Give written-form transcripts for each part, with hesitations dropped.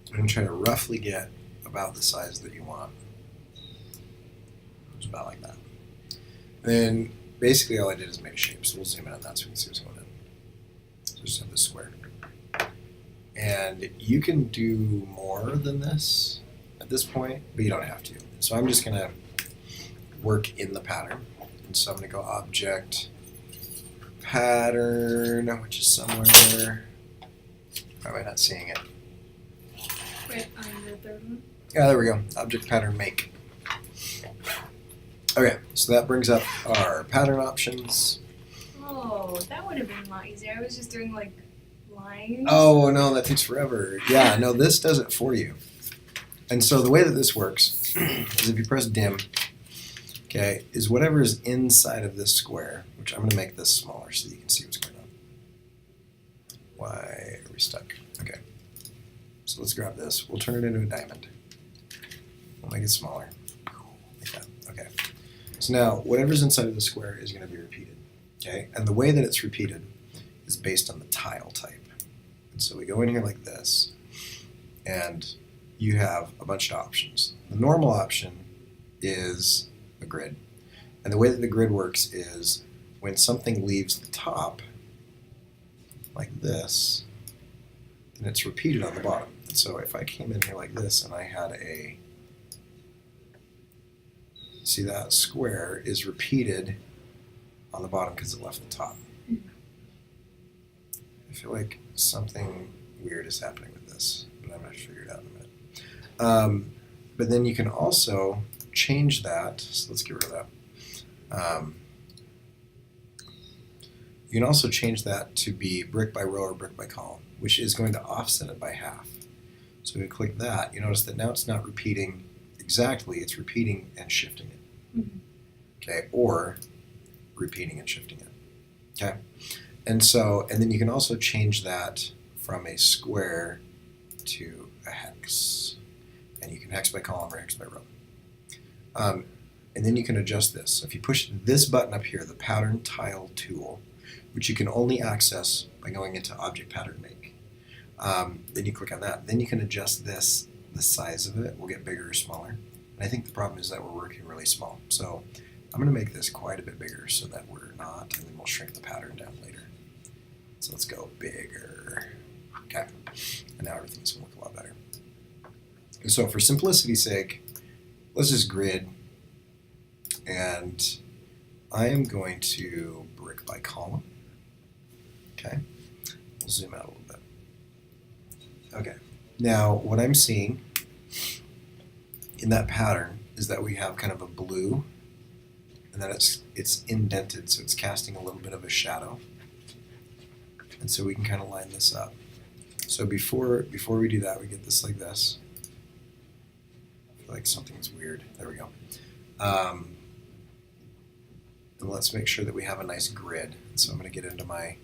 I'm going to try to roughly get about the size that you want. It's about like that. And then basically all I did is make a shape. So we'll zoom in on that so we can see what's going on. So just have this square. And you can do more than this at this point, but you don't have to. So I'm just going to work in the pattern. And so I'm going to go object, pattern, which is somewhere. Why am I not seeing it? Wait, on the third one? Yeah, there we go. Object pattern make. Okay, so that brings up our pattern options. Oh, that would have been a lot easier. I was just doing like lines. Oh no, that takes forever. Yeah, no, this does it for you. And so the way that this works is if you press dim, okay, is whatever is inside of this square, which I'm going to make this smaller so you can see what's going on. Why are we stuck? Okay, so let's grab this. We'll turn it into a diamond. We'll make it smaller, like that. Okay. So now, whatever's inside of the square is going to be repeated, okay? And the way that it's repeated is based on the tile type. And so we go in here like this, and you have a bunch of options. The normal option is a grid. And the way that the grid works is when something leaves the top, like this, then it's repeated on the bottom. And so if I came in here like this and I had a, see that square is repeated on the bottom because it left the top. I feel like something weird is happening with this, and I'm going to figure it out in a minute. But then you can also change that, so let's get rid of that. You can also change that to be brick by row or brick by column, which is going to offset it by half. So we click that, you notice that now it's not repeating exactly, it's repeating and shifting it. Mm-hmm. Okay, or repeating and shifting it. Okay, and so, and then you can also change that from a square to a hex, and you can hex by column or hex by row. And then you can adjust this. So if you push this button up here, the pattern tile tool, which you can only access by going into object pattern make, then you click on that. Then you can adjust this, the size of it will get bigger or smaller. And I think the problem is that we're working really small. So I'm going to make this quite a bit bigger so that we're not, and then we'll shrink the pattern down later. So let's go bigger. Okay, and now everything's going to look a lot better. And so for simplicity's sake, let's just grid, and I am going to brick by column. Okay, we'll zoom out a little bit. Okay, now what I'm seeing in that pattern is that we have kind of a blue, and then it's indented, so it's casting a little bit of a shadow. And so we can kind of line this up. So before we do that, we get this like this. I feel like something's weird. There we go. And let's make sure that we have a nice grid. So I'm going to get into my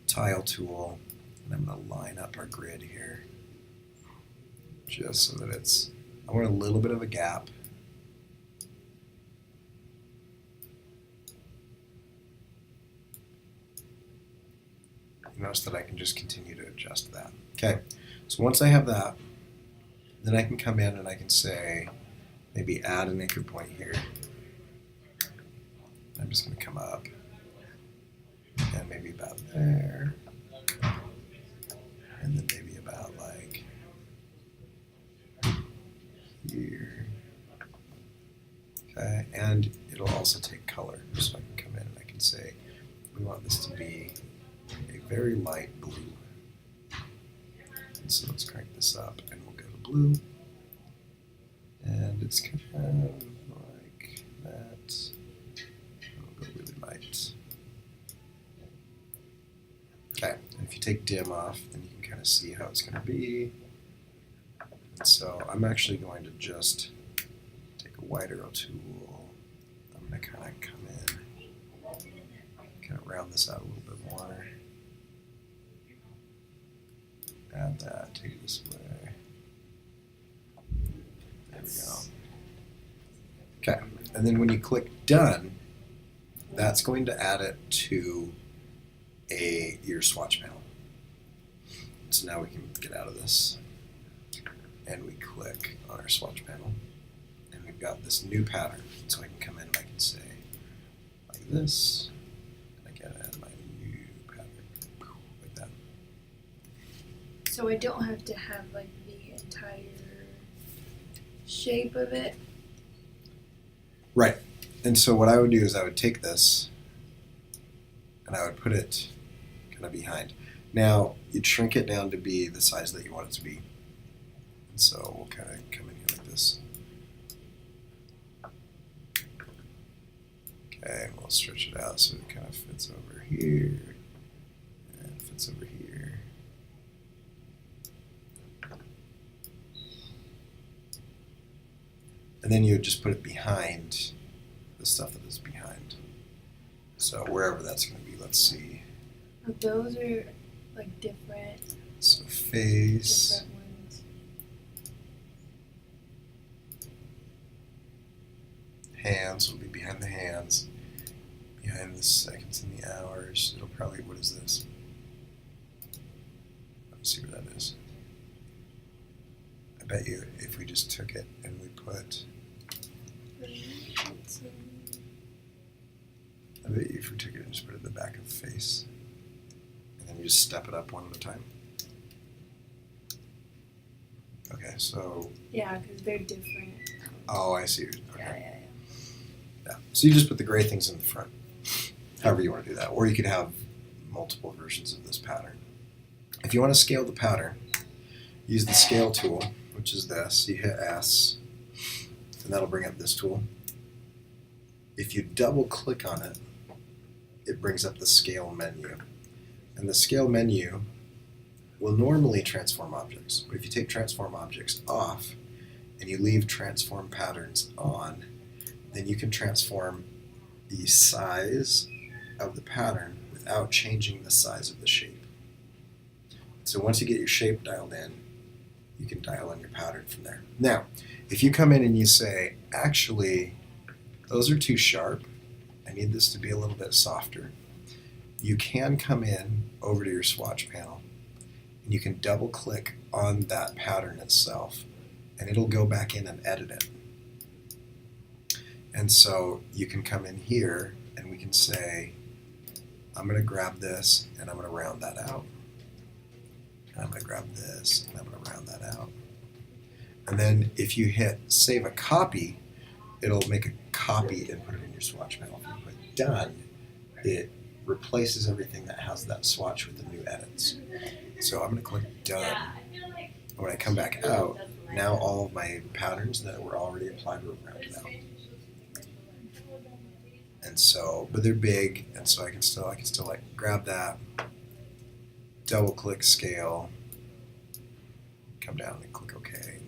tile tool, and I'm going to line up our grid here, just so that it's, I want a little bit of a gap. Notice that I can just continue to adjust that. Okay, so once I have that, then I can come in and I can say, maybe add an anchor point here. I'm just going to come up, and maybe about there, and then maybe about like here. Okay, and it'll also take color, so I can come in and I can say, we want this to be a very light blue. And so let's crank this up, and we'll go to blue, and it's kind of like that. We'll go really light. Okay, and if you take dim off, then you can kind of see how it's going to be. And so I'm actually going to just take a white arrow tool. I'm going to kind of come in, kind of round this out a little bit more. Add that, take it this way. There we go. Okay, and then when you click done, that's going to add it to your swatch panel. So now we can get out of this. and we click on our swatch panel, and we've got this new pattern. So I can come in and I can say like this, and I can add my new pattern like that. So I don't have to have like the entire shape of it. Right. And so what I would do is I would take this and I would put it kind of behind. Now, you'd shrink it down to be the size that you want it to be. And so we'll kind of come in here like this. Okay, we'll stretch it out so it kind of fits over here and fits over here. And then you would just put it behind the stuff that is behind. So wherever that's going to be, let's see. Oh, those are like different. So face. Different ones. Hands will be behind the hands. Behind the seconds and the hours. It'll probably, what is this? Let's see what that is. I bet you if we just took it and we put, I bet you if we took it and just put it in the back of the face, and then you just step it up one at a time. Okay, so. Yeah, because they're different. Oh, I see. Okay. Yeah. Yeah. So you just put the gray things in the front, however you want to do that. Or you could have multiple versions of this pattern. If you want to scale the pattern, use the scale tool, which is this. You hit S, and that'll bring up this tool. If you double click on it, it brings up the scale menu. And the scale menu will normally transform objects. But if you take transform objects off and you leave transform patterns on, then you can transform the size of the pattern without changing the size of the shape. So once you get your shape dialed in, you can dial in your pattern from there. Now, if you come in and you say, actually, those are too sharp, I need this to be a little bit softer, you can come in over to your swatch panel and you can double click on that pattern itself and it'll go back in and edit it. And so you can come in here and we can say, I'm going to grab this and I'm going to round that out. And I'm going to grab this and I'm going to round that out. And then if you hit save a copy, it'll make a copy and put it in your swatch panel. If you put done, it replaces everything that has that swatch with the new edits. So I'm going to click done. And when I come back out, now all of my patterns that were already applied were rounded out. And so, but they're big, and so I can still like grab that, double click scale, come down and click OK.